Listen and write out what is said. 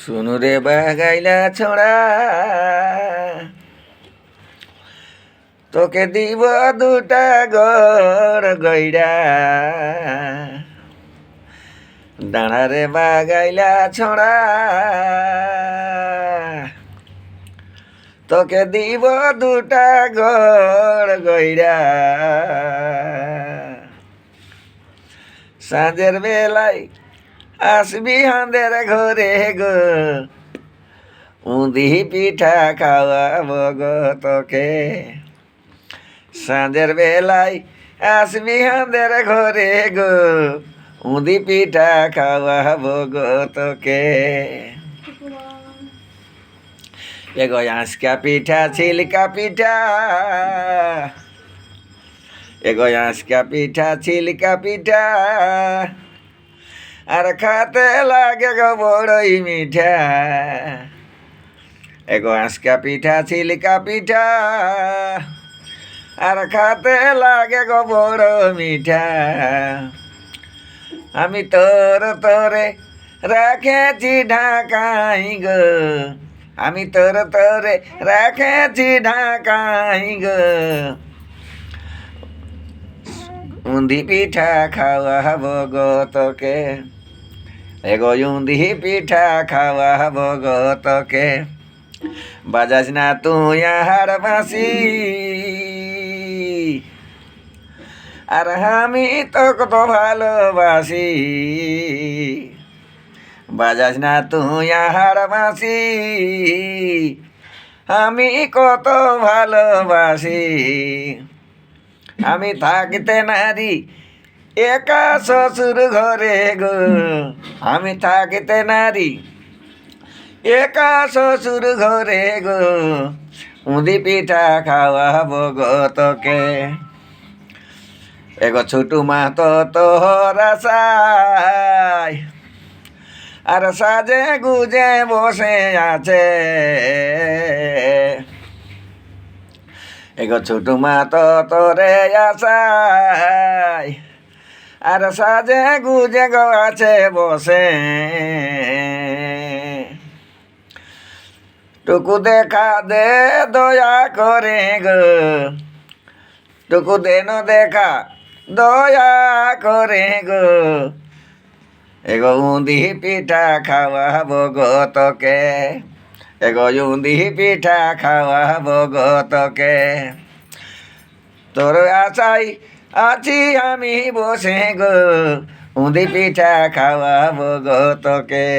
শুনুরে বাগাইলা ছড়া তোকে দিব দুটা গড় গইরা দাঁড়ারে বাগাইলা ছড়া তোকে দিব দুটা গড় গইরা সাঁঝের বেলায় আসবি হাঁদের ঘরে গো উঁদি পিঠা খাওয়াবো গো তোকে সাঁঝের বেলায় আসবি হাঁদের ঘরে গো উঁদি পিঠা খাওয়াবো গো তোকে এগো আঁচকা পিঠা ছিলকা পিঠা এগো আঁচকা পিঠা ছিলকা পিঠা আর খাতে লাগে গো বড়ই মিঠা এগো আঁচকা পিঠা ছিলকা পিঠা আর খাতে লাগে গো বড় মিঠা আমি তোরে রাখেছি ঢাকাই গো আমি তোরে রাখেছি ঢাকাই গো উঁদি পিঠা খাওয়াবো গো তোকে এগো উঁদি পিঠা খাওয়াবো গো তোকে বাজাস না তুই আহার বাসি আর আমি তো কত ভালোবাসি বাজাস না তুই আহার বাসি আমি কত ভালোবাসি আমি থাকতে নারী একা শ্বশুর ঘরে গো আমি থাকতে নারী একা শ্বশুর ঘরে গো উঁদি পিঠা খাওয়াবো গো তোকে এগো ছোটু মা তো তোর আশায় আর সাজে গুজে বসে আছে এগো ছোটু মা তো তোরে আশায় আর সাজে গুজে গো আছে বসে টুকু দেখা দে দয়া করে গো টুকু দেন দেখা দয়া করে গো এগো উঁদি পিঠা খাওয়াবো গো তোকে এগো উঁদি পিঠা খাওয়াবো গো তোকে তোর আশাই আছি আমি বসে গো উঁদি পিঠা খাওয়াবো গো তোকে।